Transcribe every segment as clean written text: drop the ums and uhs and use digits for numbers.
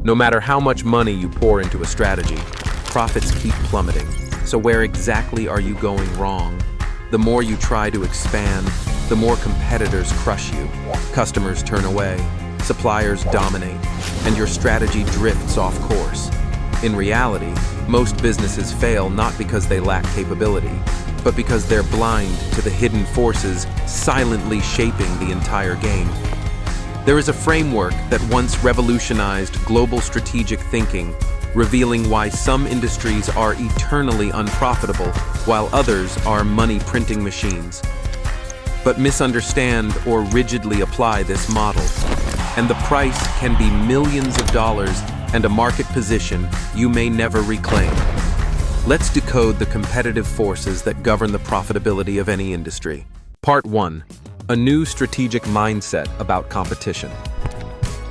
No matter how much money you pour into a strategy, profits keep plummeting. So where exactly are you going wrong? The more you try to expand, the more competitors crush you. Customers turn away, suppliers dominate, and your strategy drifts off course. In reality, most businesses fail not because they lack capability, but because they're blind to the hidden forces silently shaping the entire game. There is a framework that once revolutionized global strategic thinking, revealing why some industries are eternally unprofitable while others are money-printing machines. But misunderstand or rigidly apply this model, and the price can be millions of dollars and a market position you may never reclaim. Let's decode the competitive forces that govern the profitability of any industry. Part 1. A new strategic mindset about competition.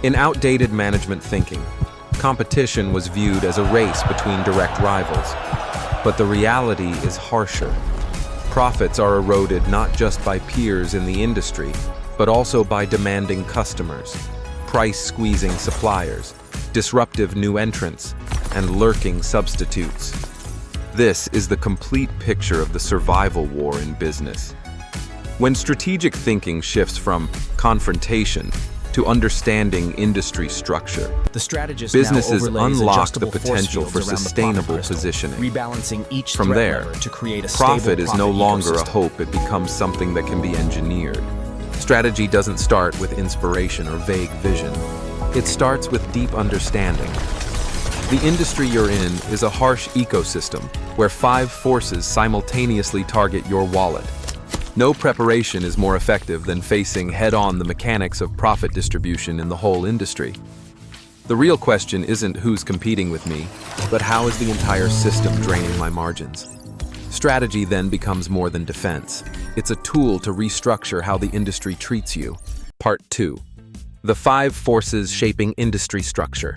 In outdated management thinking, competition was viewed as a race between direct rivals. But the reality is harsher. Profits are eroded not just by peers in the industry, but also by demanding customers, price-squeezing suppliers, disruptive new entrants, and lurking substitutes. This is the complete picture of the survival war in business. When strategic thinking shifts from confrontation to understanding industry structure, businesses unlock the potential for sustainable positioning. Rebalancing each From there, to create a profit is no longer a ecosystem. hope, it becomes something that can be engineered. Strategy doesn't start with inspiration or vague vision. It starts with deep understanding. The industry you're in is a harsh ecosystem where 5 forces simultaneously target your wallet. No preparation is more effective than facing head-on the mechanics of profit distribution in the whole industry. The real question isn't who's competing with me, but how is the entire system draining my margins? Strategy then becomes more than defense. It's a tool to restructure how the industry treats you. Part 2. The 5 forces shaping industry structure.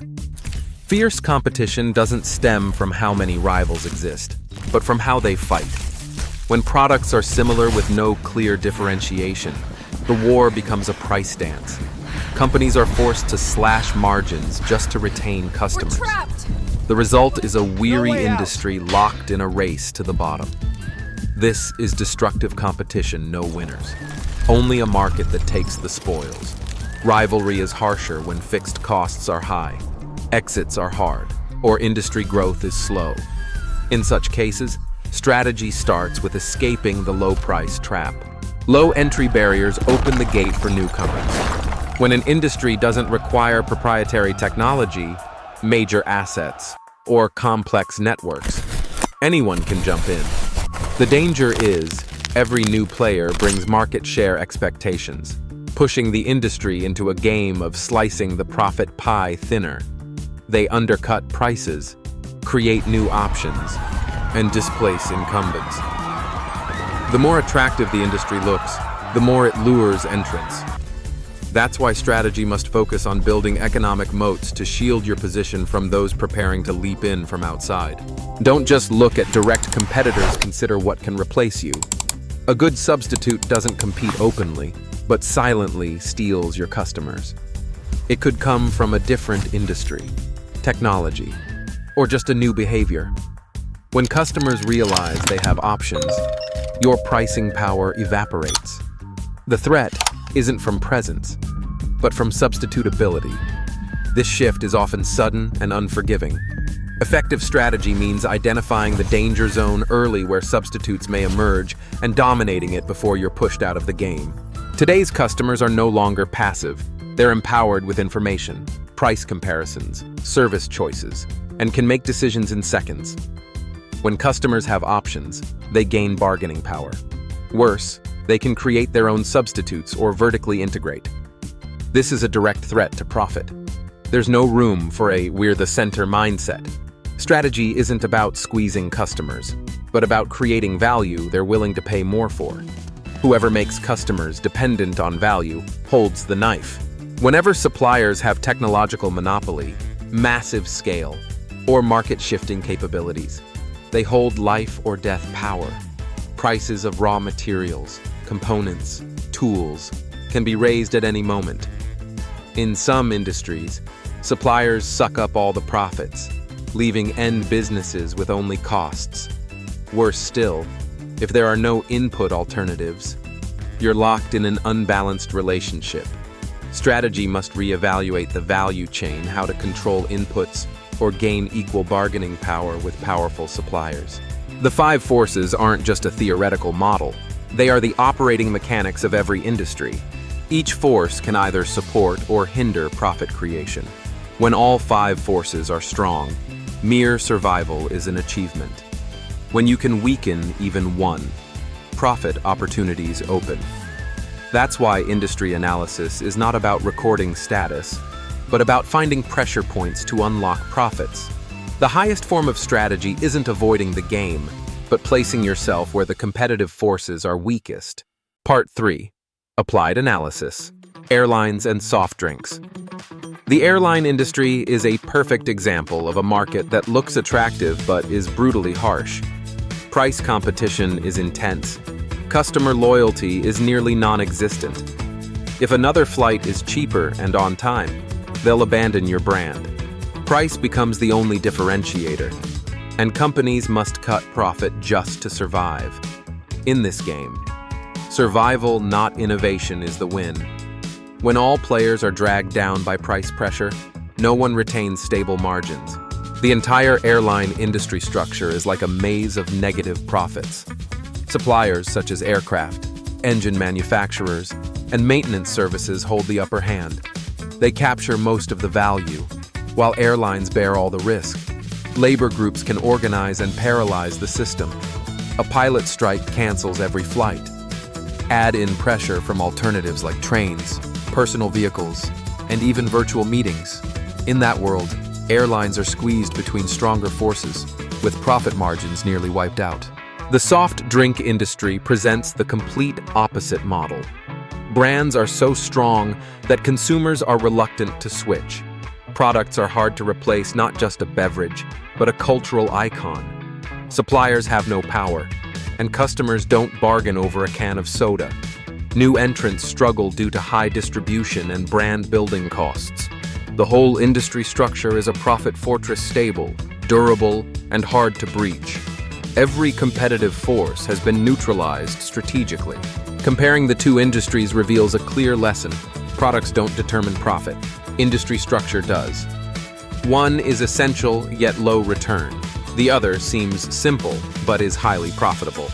Fierce competition doesn't stem from how many rivals exist, but from how they fight. When products are similar with no clear differentiation, the war becomes a price dance. Companies are forced to slash margins just to retain customers. We're trapped! The result is a weary way out. industry locked in a race to the bottom. This is destructive competition, no winners. Only a market that takes the spoils. Rivalry is harsher when fixed costs are high, exits are hard, or industry growth is slow. In such cases, strategy starts with escaping the low-price trap. Low entry barriers open the gate for newcomers. When an industry doesn't require proprietary technology, major assets, or complex networks, anyone can jump in. The danger is, every new player brings market share expectations, pushing the industry into a game of slicing the profit pie thinner. They undercut prices, create new options, and displace incumbents. The more attractive the industry looks, the more it lures entrants. That's why strategy must focus on building economic moats to shield your position from those preparing to leap in from outside. Don't just look at direct competitors, consider what can replace you. A good substitute doesn't compete openly, but silently steals your customers. It could come from a different industry, technology, or just a new behavior. When customers realize they have options, your pricing power evaporates. The threat isn't from presence, but from substitutability. This shift is often sudden and unforgiving. Effective strategy means identifying the danger zone early where substitutes may emerge and dominating it before you're pushed out of the game. Today's customers are no longer passive. They're empowered with information, price comparisons, service choices, and can make decisions in seconds. When customers have options, they gain bargaining power. Worse, they can create their own substitutes or vertically integrate. This is a direct threat to profit. There's no room for a "we're the center" mindset. Strategy isn't about squeezing customers, but about creating value they're willing to pay more for. Whoever makes customers dependent on value holds the knife. Whenever suppliers have technological monopoly, massive scale, or market-shifting capabilities, they hold life or death power. Prices of raw materials, components, tools can be raised at any moment. In some industries, Suppliers suck up all the profits, leaving end businesses with only costs. Worse still, if there are no input alternatives, you're locked in an unbalanced relationship. Strategy must reevaluate the value chain, how to control inputs, or gain equal bargaining power with powerful suppliers. The five forces aren't just a theoretical model. They are the operating mechanics of every industry. Each force can either support or hinder profit creation. When all five forces are strong, mere survival is an achievement. When you can weaken even one, profit opportunities open. That's why industry analysis is not about recording status, but about finding pressure points to unlock profits. The highest form of strategy isn't avoiding the game, but placing yourself where the competitive forces are weakest. Part 3. Applied Analysis. Airlines and Soft Drinks. The airline industry is a perfect example of a market that looks attractive but is brutally harsh. Price competition is intense. Customer loyalty is nearly non-existent. If another flight is cheaper and on time, they'll abandon your brand. Price becomes the only differentiator, and companies must cut profit just to survive. In this game, survival, not innovation, is the win. When all players are dragged down by price pressure, no one retains stable margins. The entire airline industry structure is like a maze of negative profits. Suppliers such as aircraft, engine manufacturers, and maintenance services hold the upper hand. They capture most of the value, while airlines bear all the risk. Labor groups can organize and paralyze the system. A pilot strike cancels every flight. Add in pressure from alternatives like trains, personal vehicles, and even virtual meetings. In that world, airlines are squeezed between stronger forces, with profit margins nearly wiped out. The soft drink industry presents the complete opposite model. Brands are so strong that consumers are reluctant to switch. Products are hard to replace, not just a beverage, but a cultural icon. Suppliers have no power, and customers don't bargain over a can of soda. New entrants struggle due to high distribution and brand building costs. The whole industry structure is a profit fortress, stable, durable, and hard to breach. Every competitive force has been neutralized strategically. Comparing the two industries reveals a clear lesson. Products don't determine profit. Industry structure does. One is essential yet low return. The other seems simple but is highly profitable.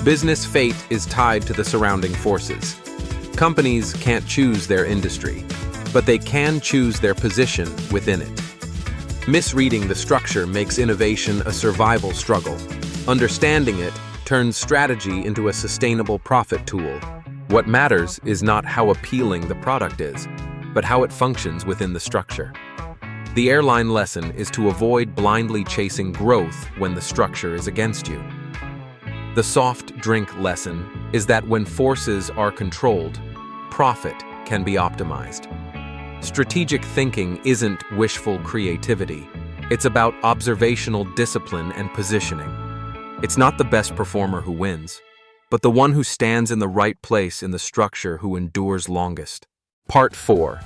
Business fate is tied to the surrounding forces. Companies can't choose their industry, but they can choose their position within it. Misreading the structure makes innovation a survival struggle. Understanding it turns strategy into a sustainable profit tool. What matters is not how appealing the product is, but how it functions within the structure. The airline lesson is to avoid blindly chasing growth when the structure is against you. The soft drink lesson is that when forces are controlled, profit can be optimized. Strategic thinking isn't wishful creativity. It's about observational discipline and positioning. It's not the best performer who wins, but the one who stands in the right place in the structure who endures longest. Part 4.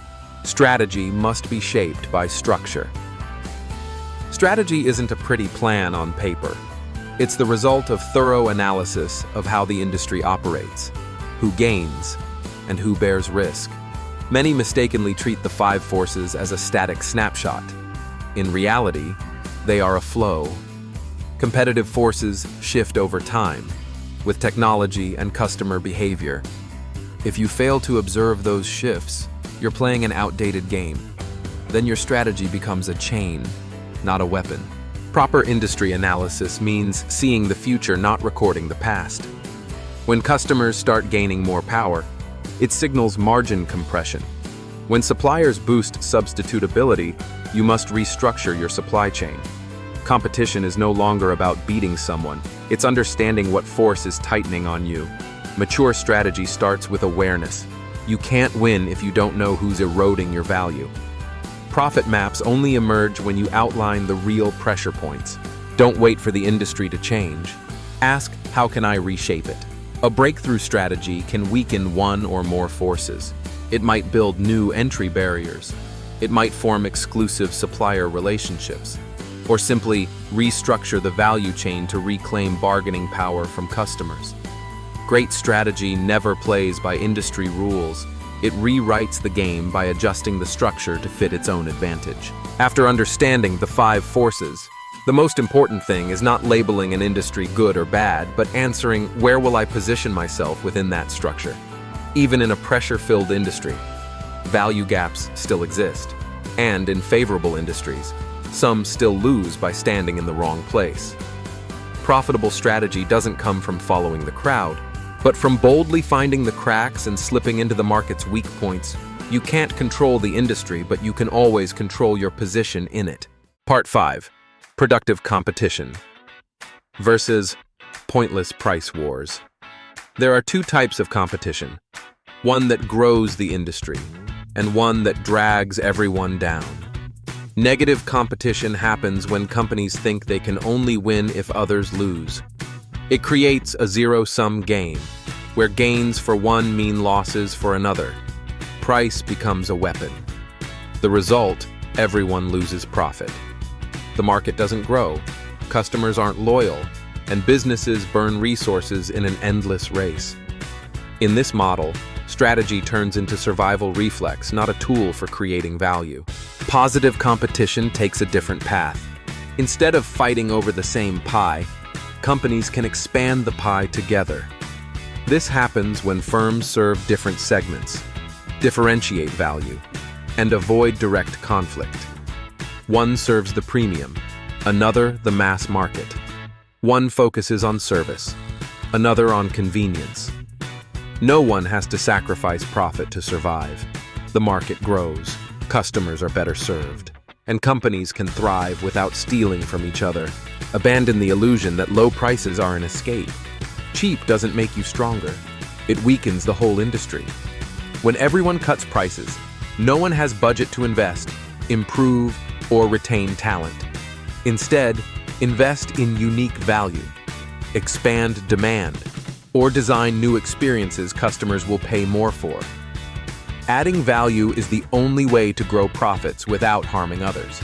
Strategy must be shaped by structure. Strategy isn't a pretty plan on paper. It's the result of thorough analysis of how the industry operates, who gains, and who bears risk. Many mistakenly treat the five forces as a static snapshot. In reality, they are a flow. Competitive forces shift over time, with technology and customer behavior. If you fail to observe those shifts, you're playing an outdated game. Then your strategy becomes a chain, not a weapon. Proper industry analysis means seeing the future, not recording the past. When customers start gaining more power, it signals margin compression. When suppliers boost substitutability, you must restructure your supply chain. Competition is no longer about beating someone, it's understanding what force is tightening on you. Mature strategy starts with awareness. You can't win if you don't know who's eroding your value. Profit maps only emerge when you outline the real pressure points. Don't wait for the industry to change. Ask, how can I reshape it? A breakthrough strategy can weaken one or more forces. It might build new entry barriers. It might form exclusive supplier relationships, or simply restructure the value chain to reclaim bargaining power from customers. Great strategy never plays by industry rules. It rewrites the game by adjusting the structure to fit its own advantage. After understanding the 5 forces, the most important thing is not labeling an industry good or bad, but answering, where will I position myself within that structure? Even in a pressure-filled industry, value gaps still exist. And in favorable industries, some still lose by standing in the wrong place. Profitable strategy doesn't come from following the crowd, but from boldly finding the cracks and slipping into the market's weak points. You can't control the industry, but you can always control your position in it. Part 5. Productive competition versus pointless price wars. There are 2 types of competition, one that grows the industry and one that drags everyone down. Negative competition happens when companies think they can only win if others lose. It creates a zero-sum game, where gains for one mean losses for another. Price becomes a weapon. The result, everyone loses profit. The market doesn't grow, customers aren't loyal, and businesses burn resources in an endless race. In this model, strategy turns into survival reflex, not a tool for creating value. Positive competition takes a different path. Instead of fighting over the same pie, companies can expand the pie together. This happens when firms serve different segments, differentiate value, and avoid direct conflict. One serves the premium, another the mass market. One focuses on service, another on convenience. No one has to sacrifice profit to survive. The market grows, customers are better served, and companies can thrive without stealing from each other. Abandon the illusion that low prices are an escape. Cheap doesn't make you stronger. It weakens the whole industry. When everyone cuts prices, no one has budget to invest, improve, or retain talent. Instead, invest in unique value, expand demand, or design new experiences customers will pay more for. Adding value is the only way to grow profits without harming others.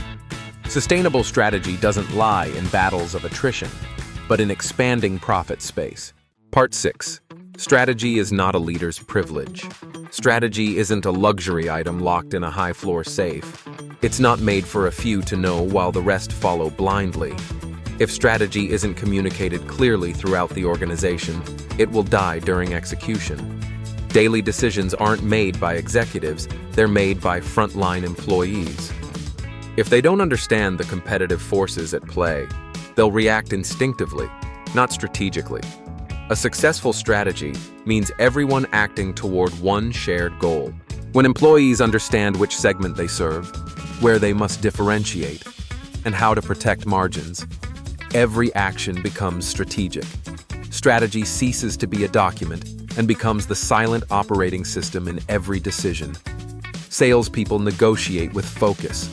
Sustainable strategy doesn't lie in battles of attrition, but in expanding profit space. Part 6. Strategy is not a leader's privilege. Strategy isn't a luxury item locked in a high-floor safe. It's not made for a few to know while the rest follow blindly. If strategy isn't communicated clearly throughout the organization, it will die during execution. Daily decisions aren't made by executives, they're made by frontline employees. If they don't understand the competitive forces at play, they'll react instinctively, not strategically. A successful strategy means everyone acting toward one shared goal. When employees understand which segment they serve, where they must differentiate, and how to protect margins, every action becomes strategic. Strategy ceases to be a document and becomes the silent operating system in every decision. Salespeople negotiate with focus.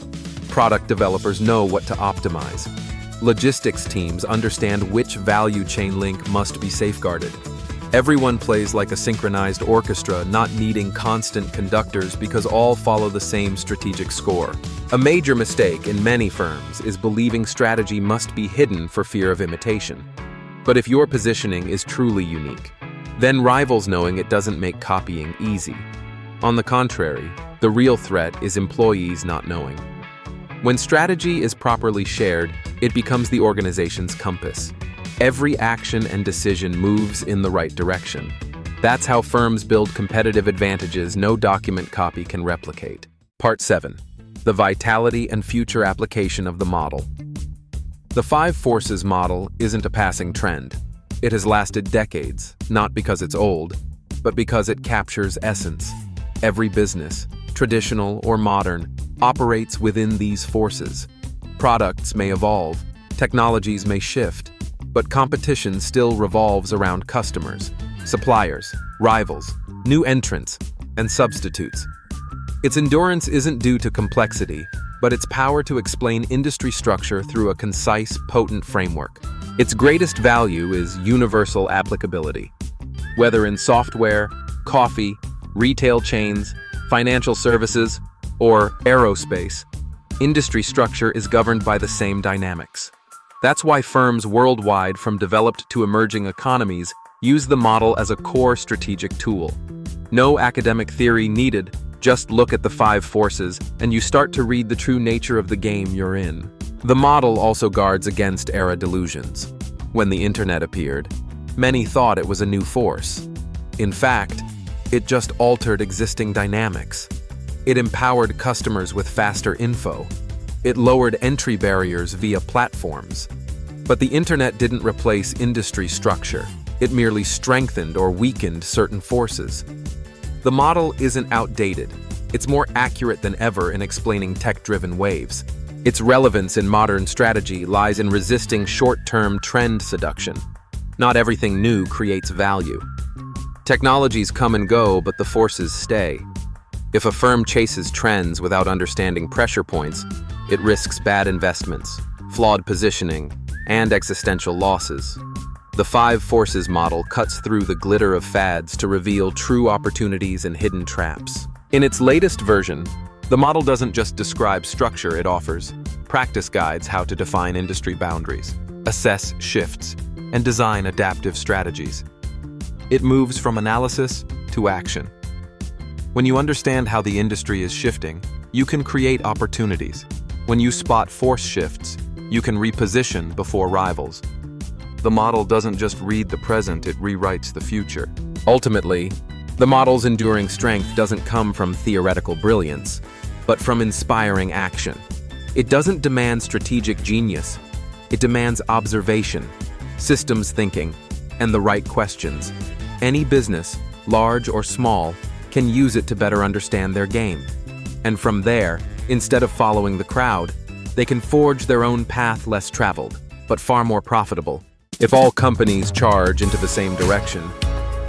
Product developers know what to optimize. Logistics teams understand which value chain link must be safeguarded. Everyone plays like a synchronized orchestra, not needing constant conductors because all follow the same strategic score. A major mistake in many firms is believing strategy must be hidden for fear of imitation. But if your positioning is truly unique, then rivals knowing it doesn't make copying easy. On the contrary, the real threat is employees not knowing. When strategy is properly shared, it becomes the organization's compass. Every action and decision moves in the right direction. That's how firms build competitive advantages no document copy can replicate. Part 7. The vitality and future application of the model. The 5 forces model isn't a passing trend. It has lasted decades, not because it's old, but because it captures essence. Every business, traditional or modern, operates within these forces. Products may evolve, technologies may shift, but competition still revolves around customers, suppliers, rivals, new entrants, and substitutes. Its endurance isn't due to complexity, but its power to explain industry structure through a concise, potent framework. Its greatest value is universal applicability. Whether in software, coffee, retail chains, financial services, or aerospace, industry structure is governed by the same dynamics. That's why firms worldwide, from developed to emerging economies, use the model as a core strategic tool. No academic theory needed, just look at the 5 forces and you start to read the true nature of the game you're in. The model also guards against era delusions. When the internet appeared, many thought it was a new force. In fact, it just altered existing dynamics. It empowered customers with faster info. It lowered entry barriers via platforms. But the internet didn't replace industry structure. It merely strengthened or weakened certain forces. The model isn't outdated. It's more accurate than ever in explaining tech-driven waves. Its relevance in modern strategy lies in resisting short-term trend seduction. Not everything new creates value. Technologies come and go, but the forces stay. If a firm chases trends without understanding pressure points, it risks bad investments, flawed positioning, and existential losses. The 5 forces model cuts through the glitter of fads to reveal true opportunities and hidden traps. In its latest version, the model doesn't just describe structure, it offers practice guides how to define industry boundaries, assess shifts, and design adaptive strategies. It moves from analysis to action. When you understand how the industry is shifting, you can create opportunities. When you spot force shifts, you can reposition before rivals. The model doesn't just read the present, it rewrites the future. Ultimately, the model's enduring strength doesn't come from theoretical brilliance, but from inspiring action. It doesn't demand strategic genius. It demands observation, systems thinking, and the right questions. Any business, large or small, can use it to better understand their game. And from there, instead of following the crowd, they can forge their own path, less traveled, but far more profitable. If all companies charge into the same direction,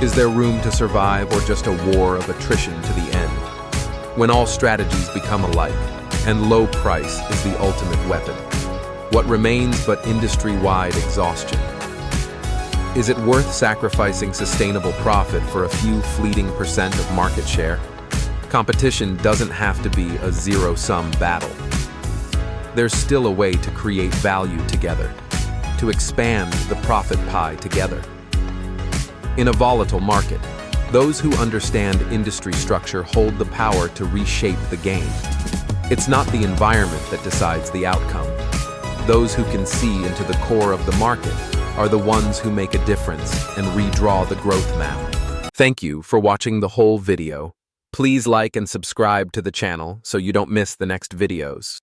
is there room to survive or just a war of attrition to the end? When all strategies become alike, and low price is the ultimate weapon, what remains but industry-wide exhaustion? Is it worth sacrificing sustainable profit for a few fleeting percent of market share? Competition doesn't have to be a zero-sum battle. There's still a way to create value together, to expand the profit pie together. In a volatile market, those who understand industry structure hold the power to reshape the game. It's not the environment that decides the outcome. Those who can see into the core of the market are the ones who make a difference and redraw the growth map. Thank you for watching the whole video. Please like and subscribe to the channel so you don't miss the next videos.